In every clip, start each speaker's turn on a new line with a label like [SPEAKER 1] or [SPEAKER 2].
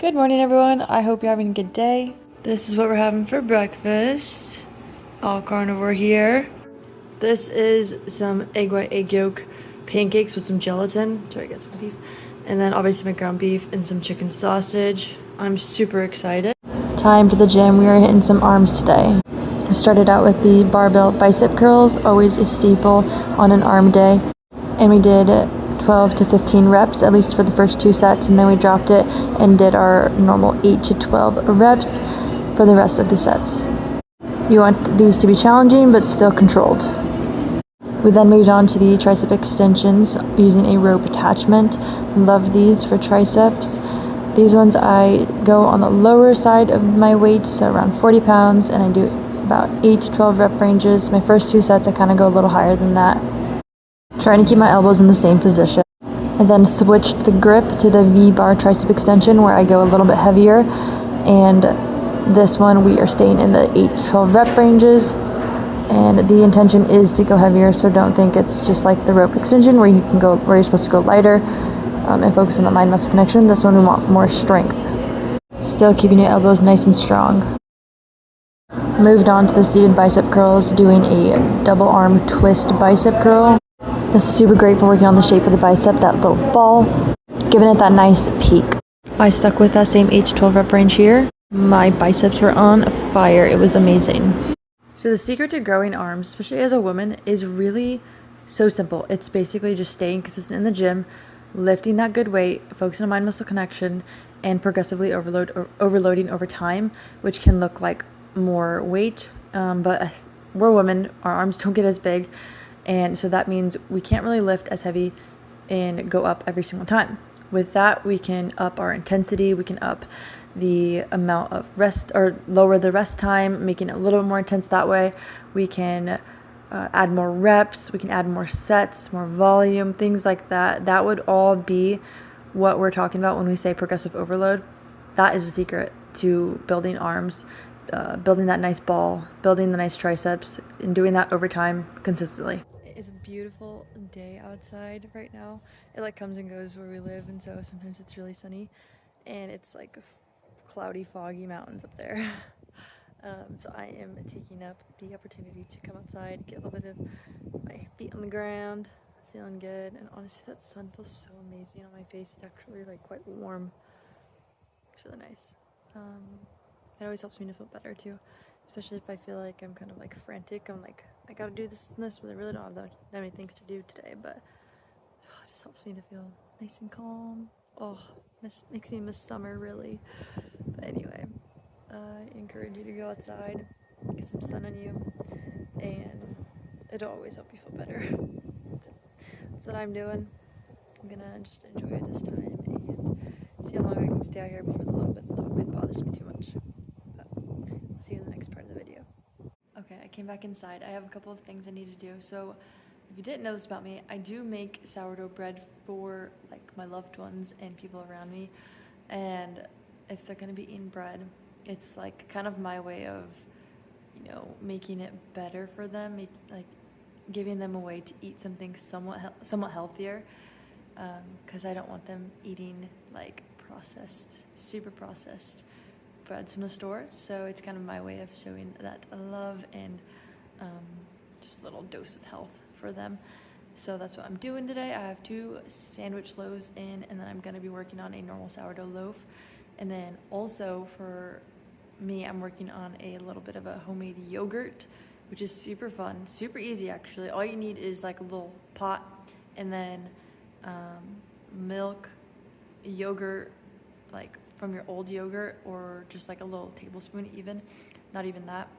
[SPEAKER 1] Good morning, everyone. I hope you're having a good day. This is what we're having for breakfast. All carnivore here. This is some egg white, egg yolk pancakes with some gelatin. Sorry, I got some beef. And then obviously my ground beef and some chicken sausage. I'm super excited. Time for the gym. We are hitting some arms today. I started out with the barbell bicep curls, always a staple on an arm day. And we did 12 to 15 reps, at least for the first 2 sets, and then we dropped it and did our normal 8 to 12 reps for the rest of the sets. You want these to be challenging but still controlled. We then moved on to the tricep extensions using a rope attachment. Love these for triceps. These ones I go on the lower side of my weight, so around 40 pounds, and I do about 8 to 12 rep ranges. My first 2 sets I kind of go a little higher than that, trying to keep my elbows in the same position. I then switched the grip to the V-bar tricep extension where I go a little bit heavier, and this one we are staying in the 8 to 12 rep ranges, and the intention is to go heavier, so don't think it's just like the rope extension where you're supposed to go lighter and focus on the mind-muscle connection. This one we want more strength, still keeping your elbows nice and strong. Moved on to the seated bicep curls, doing a double arm twist bicep curl. This is super great for working on the shape of the bicep, that little ball, giving it that nice peak. I stuck with that same 8 to 12 rep range here. My biceps were on fire. It was amazing. So the secret to growing arms, especially as a woman, is really so simple. It's basically just staying consistent in the gym, lifting that good weight, focusing on mind-muscle connection, and progressively overloading over time, which can look like more weight. But we're women, our arms don't get as big. And so that means we can't really lift as heavy and go up every single time. With that, we can up our intensity, we can up the amount of rest or lower the rest time, making it a little bit more intense that way. We can add more reps, we can add more sets, more volume, things like that. That would all be what we're talking about when we say progressive overload. That is the secret to building arms. Building that nice ball, building the nice triceps, and doing that over time consistently. It is a beautiful day outside right now. It like comes and goes where we live, and so sometimes it's really sunny, and it's like cloudy, foggy mountains up there. So I am taking up the opportunity to come outside, get a little bit of my feet on the ground, feeling good, and honestly that sun feels so amazing on my face. It's actually like quite warm. It's really nice. It always helps me to feel better too, especially if I feel like I'm kind of like frantic. I'm like, I gotta do this and this, but I really don't have that many things to do today, but it just helps me to feel nice and calm. Oh, makes me miss summer really. But anyway, I encourage you to go outside, get some sun on you, and it'll always help you feel better. So that's what I'm doing. I'm gonna just enjoy this time and see how long I can stay out here before the little bit of the wind bothers me too much. See you in the next part of the video. Okay, I came back inside. I have a couple of things I need to do. So if you didn't know this about me, I do make sourdough bread for like my loved ones and people around me. And if they're gonna be eating bread, it's like kind of my way of, making it better for them, like giving them a way to eat something somewhat healthier. Because I don't want them eating like super processed breads from the store, so it's kind of my way of showing that love and just a little dose of health for them. So that's what I'm doing today. I have 2 sandwich loaves in, and then I'm going to be working on a normal sourdough loaf. And then also for me, I'm working on a little bit of a homemade yogurt, which is super fun, super easy actually. All you need is like a little pot, and then milk, yogurt, like from your old yogurt, or just like a little tablespoon, not even that.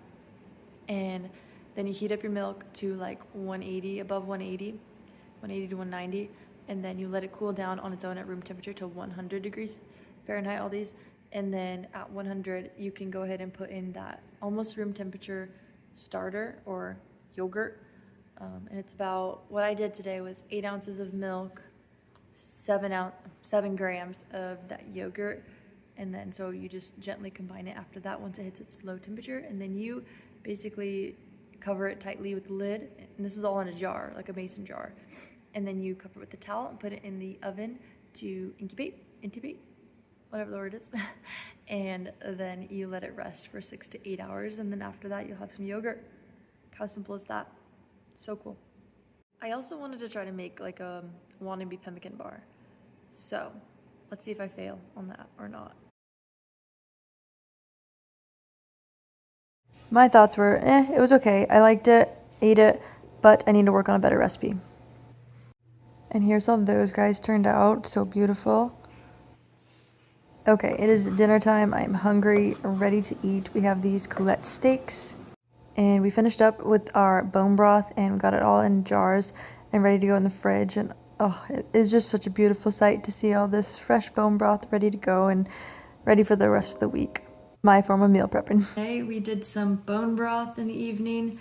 [SPEAKER 1] And then you heat up your milk to like 180, above 180 to 190, and then you let it cool down on its own at room temperature to 100 degrees Fahrenheit, all these. And then at 100, you can go ahead and put in that almost room temperature starter or yogurt. And it's about, what I did today was 8 ounces of milk, 7 grams of that yogurt, and then so you just gently combine it after that once it hits its low temperature, and then you basically cover it tightly with the lid, and this is all in a jar, like a mason jar, and then you cover it with a towel and put it in the oven to incubate. whatever the word is. And then you let it rest for 6 to 8 hours. And then after that, you'll have some yogurt. How simple is that? So cool. I also wanted to try to make like a wannabe pemmican bar. So let's see if I fail on that or not. My thoughts were, it was okay. I liked it, ate it, but I need to work on a better recipe. And here's how those guys turned out. So beautiful. Okay, it is dinner time. I'm hungry, ready to eat. We have these coulette steaks. And we finished up with our bone broth and we got it all in jars and ready to go in the fridge. And oh, it is just such a beautiful sight to see all this fresh bone broth ready to go and ready for the rest of the week. My form of meal prepping. Today we did some bone broth in the evening.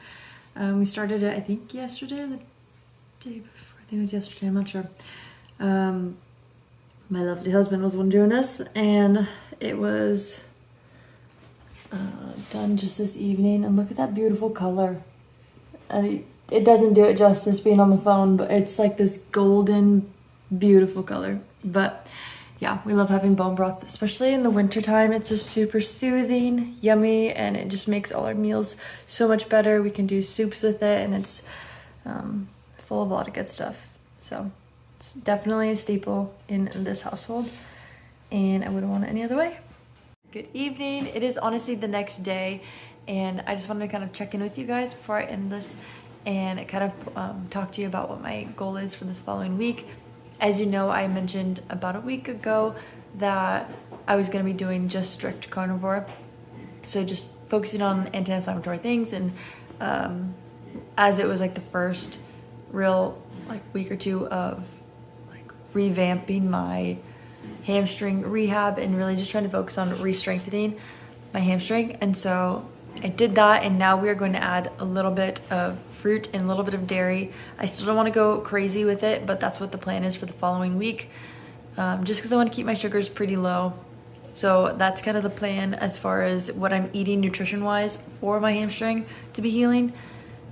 [SPEAKER 1] We started it, I think, yesterday or the day before. I think it was yesterday, I'm not sure. My lovely husband was one doing this, and it was done just this evening. And look at that beautiful color. It doesn't do it justice being on the phone, but it's like this golden, beautiful color. But yeah, we love having bone broth, especially in the winter time. It's just super soothing, yummy, and it just makes all our meals so much better. We can do soups with it, and it's full of a lot of good stuff. So it's definitely a staple in this household, and I wouldn't want it any other way. Good evening. It is honestly the next day, and I just wanted to kind of check in with you guys before I end this and kind of talk to you about what my goal is for this following week. As you know, I mentioned about a week ago that I was going to be doing just strict carnivore, so just focusing on anti-inflammatory things. And as it was like the first real like week or two of like revamping my hamstring rehab and really just trying to focus on re-strengthening my hamstring, and so I did that, and now we are going to add a little bit of fruit and a little bit of dairy. I still don't want to go crazy with it, but that's what the plan is for the following week, just because I want to keep my sugars pretty low. So that's kind of the plan as far as what I'm eating nutrition wise for my hamstring to be healing.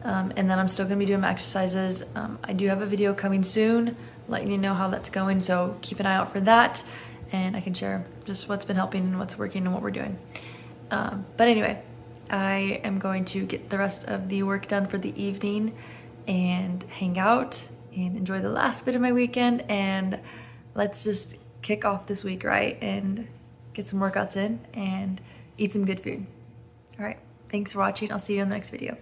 [SPEAKER 1] And then I'm still going to be doing my exercises. I do have a video coming soon letting you know how that's going, so keep an eye out for that, and I can share just what's been helping and what's working and what we're doing. But anyway, I am going to get the rest of the work done for the evening and hang out and enjoy the last bit of my weekend, and let's just kick off this week right and get some workouts in and eat some good food. All right, thanks for watching. I'll see you in the next video.